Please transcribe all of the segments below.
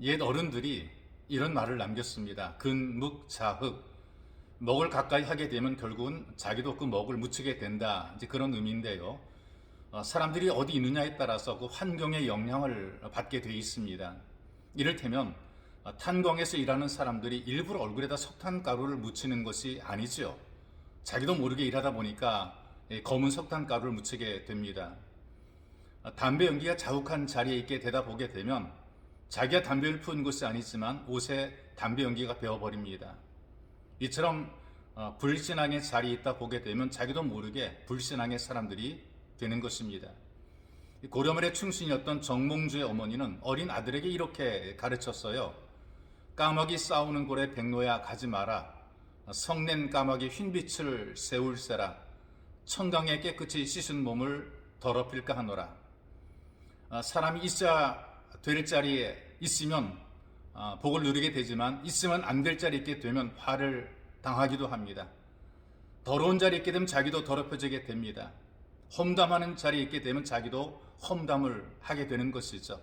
옛 어른들이 이런 말을 남겼습니다. 근묵자흑. 먹을 가까이 하게 되면 결국은 자기도 그 먹을 묻히게 된다. 이제 그런 의미인데요. 사람들이 어디 있느냐에 따라서 그 환경의 영향을 받게 되어 있습니다. 이를테면 탄광에서 일하는 사람들이 일부러 얼굴에다 석탄가루를 묻히는 것이 아니죠. 자기도 모르게 일하다 보니까 검은 석탄가루를 묻히게 됩니다. 담배 연기가 자욱한 자리에 있게 되다 보게 되면 자기가 담배를 피운 것이 아니지만 옷에 담배 연기가 배어버립니다. 이처럼 불신앙의 자리에 있다 보게 되면 자기도 모르게 불신앙의 사람들이 되는 것입니다. 고려말의 충신이었던 정몽주의 어머니는 어린 아들에게 이렇게 가르쳤어요. 까마귀 싸우는 골에 백로야 가지 마라. 성낸 까마귀 흰빛을 세울세라. 청강에 깨끗이 씻은 몸을 더럽힐까 하노라. 사람이 있어야 될 자리에 있으면 복을 누리게 되지만 있으면 안 될 자리에 있게 되면 화를 당하기도 합니다. 더러운 자리에 있게 되면 자기도 더럽혀지게 됩니다. 험담하는 자리에 있게 되면 자기도 험담을 하게 되는 것이죠.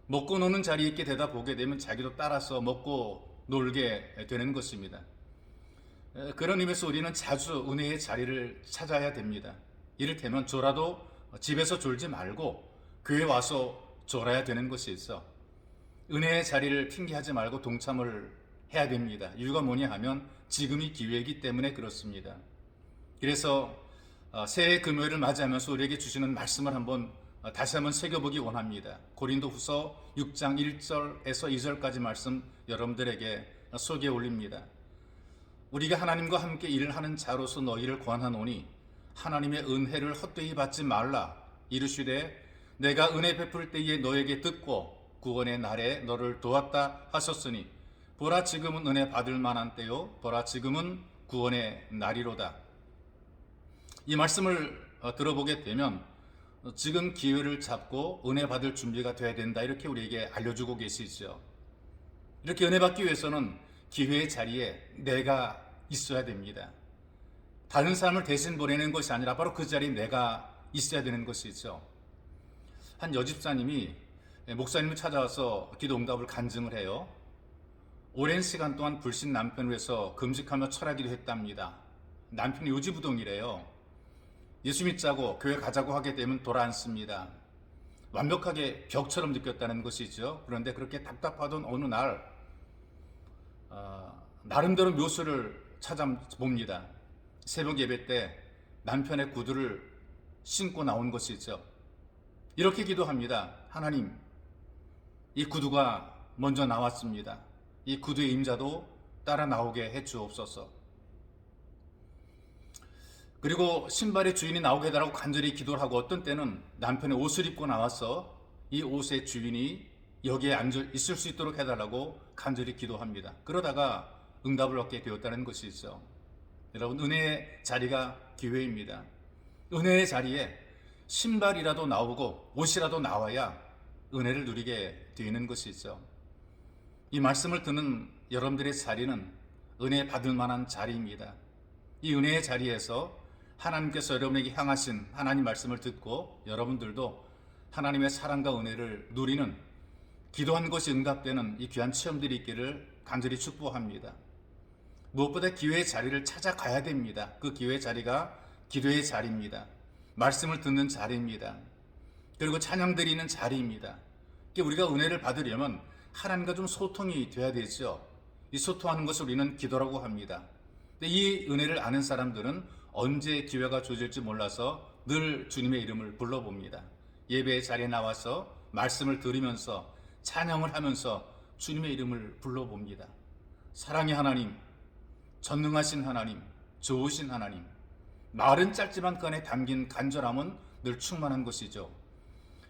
먹고 노는 자리에 있게 되다 보게 되면 자기도 따라서 먹고 놀게 되는 것입니다. 그런 의미에서 우리는 자주 은혜의 자리를 찾아야 됩니다. 이를테면 졸아도 집에서 졸지 말고 교회 와서 졸아야 되는 것이 있어. 은혜의 자리를 핑계하지 말고 동참을 해야 됩니다. 이유가 뭐냐 하면 지금이 기회이기 때문에 그렇습니다. 그래서 새해 금요일을 맞이하면서 우리에게 주시는 말씀을 다시 한번 새겨보기 원합니다. 고린도후서 6장 1절에서 2절까지 말씀 여러분들에게 소개해 올립니다. 우리가 하나님과 함께 일을 하는 자로서 너희를 권하노니 하나님의 은혜를 헛되이 받지 말라. 이르시되 내가 은혜 베풀 때에 너에게 듣고 구원의 날에 너를 도왔다 하셨으니 보라 지금은 은혜 받을 만한 때요 보라 지금은 구원의 날이로다. 이 말씀을 들어보게 되면 지금 기회를 잡고 은혜 받을 준비가 돼야 된다, 이렇게 우리에게 알려주고 계시죠. 이렇게 은혜 받기 위해서는 기회의 자리에 내가 있어야 됩니다. 다른 사람을 대신 보내는 것이 아니라 바로 그 자리에 내가 있어야 되는 것이죠. 한 여집사님이 목사님을 찾아와서 기도 응답을 간증을 해요. 오랜 시간 동안 불신 남편을 위해서 금식하며 철하기도 했답니다. 남편이 요지부동이래요. 예수 믿자고 교회 가자고 하게 되면 돌아앉습니다. 완벽하게 벽처럼 느꼈다는 것이죠. 그런데 그렇게 답답하던 어느 날 나름대로 묘수를 찾아봅니다. 새벽 예배 때 남편의 구두를 신고 나온 것이죠. 이렇게 기도합니다. 하나님, 이 구두가 먼저 나왔습니다. 이 구두의 임자도 따라 나오게 해주옵소서. 그리고 신발의 주인이 나오게 해달라고 간절히 기도를 하고, 어떤 때는 남편의 옷을 입고 나와서 이 옷의 주인이 여기에 앉아 있을 수 있도록 해달라고 간절히 기도합니다. 그러다가 응답을 얻게 되었다는 것이죠. 여러분, 은혜의 자리가 기회입니다. 은혜의 자리에 신발이라도 나오고 옷이라도 나와야 은혜를 누리게 되는 것이죠. 이 말씀을 듣는 여러분들의 자리는 은혜 받을 만한 자리입니다. 이 은혜의 자리에서 하나님께서 여러분에게 향하신 하나님 말씀을 듣고 여러분들도 하나님의 사랑과 은혜를 누리는, 기도한 것이 응답되는 이 귀한 체험들이 있기를 간절히 축복합니다. 무엇보다 기회의 자리를 찾아가야 됩니다. 그 기회의 자리가 기도의 자리입니다. 말씀을 듣는 자리입니다. 그리고 찬양 드리는 자리입니다. 우리가 은혜를 받으려면 하나님과 좀 소통이 돼야 되죠. 이 소통하는 것을 우리는 기도라고 합니다. 근데 이 은혜를 아는 사람들은 언제 기회가 주어질지 몰라서 늘 주님의 이름을 불러봅니다. 예배의 자리에 나와서 말씀을 들으면서 찬양을 하면서 주님의 이름을 불러봅니다. 사랑의 하나님, 전능하신 하나님, 좋으신 하나님, 말은 짧지만 그 안에 담긴 간절함은 늘 충만한 것이죠.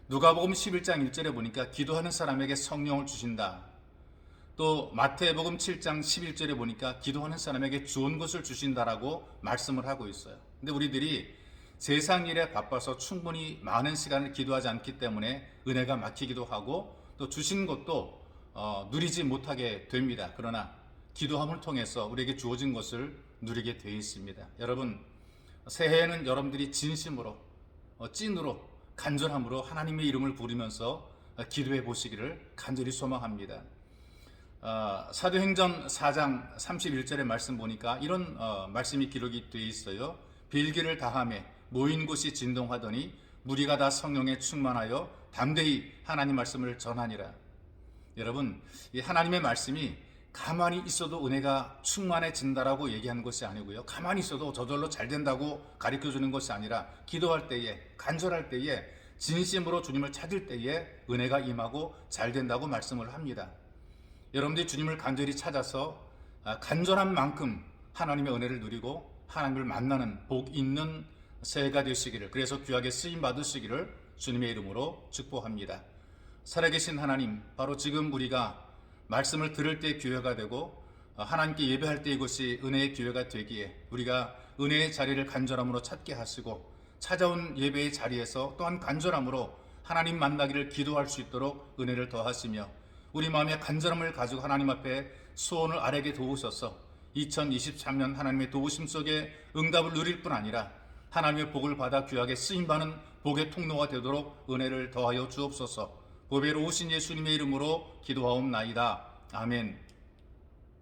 누가복음 11장 1절에 보니까 기도하는 사람에게 성령을 주신다. 또 마태복음 7장 11절에 보니까 기도하는 사람에게 좋은 것을 주신다라고 말씀을 하고 있어요. 근데 우리들이 세상 일에 바빠서 충분히 많은 시간을 기도하지 않기 때문에 은혜가 막히기도 하고 또 주신 것도 누리지 못하게 됩니다. 그러나 기도함을 통해서 우리에게 주어진 것을 누리게 되어 있습니다. 여러분, 새해에는 여러분들이 진심으로 찐으로 간절함으로 하나님의 이름을 부르면서 기도해 보시기를 간절히 소망합니다. 사도행전 4장 31절의 말씀 보니까 이런 말씀이 기록이 되어 있어요. 빌기를 다함에 모인 곳이 진동하더니 무리가 다 성령에 충만하여 담대히 하나님 말씀을 전하니라. 여러분, 이 하나님의 말씀이 가만히 있어도 은혜가 충만해진다라고 얘기하는 것이 아니고요, 가만히 있어도 저절로 잘 된다고 가르쳐 주는 것이 아니라 기도할 때에, 간절할 때에, 진심으로 주님을 찾을 때에 은혜가 임하고 잘 된다고 말씀을 합니다. 여러분들이 주님을 간절히 찾아서 간절한 만큼 하나님의 은혜를 누리고 하나님을 만나는 복 있는 새해가 되시기를, 그래서 귀하게 쓰임 받으시기를 주님의 이름으로 축복합니다. 살아계신 하나님, 바로 지금 우리가 말씀을 들을 때 기회가 되고 하나님께 예배할 때 이것이 은혜의 기회가 되기에 우리가 은혜의 자리를 간절함으로 찾게 하시고, 찾아온 예배의 자리에서 또한 간절함으로 하나님 만나기를 기도할 수 있도록 은혜를 더하시며, 우리 마음의 간절함을 가지고 하나님 앞에 소원을 아뢰게 도우셔서 2023년 하나님의 도우심 속에 응답을 누릴 뿐 아니라 하나님의 복을 받아 귀하게 쓰임받는 복의 통로가 되도록 은혜를 더하여 주옵소서. 보배로 오신 예수님의 이름으로 기도하옵나이다. 아멘.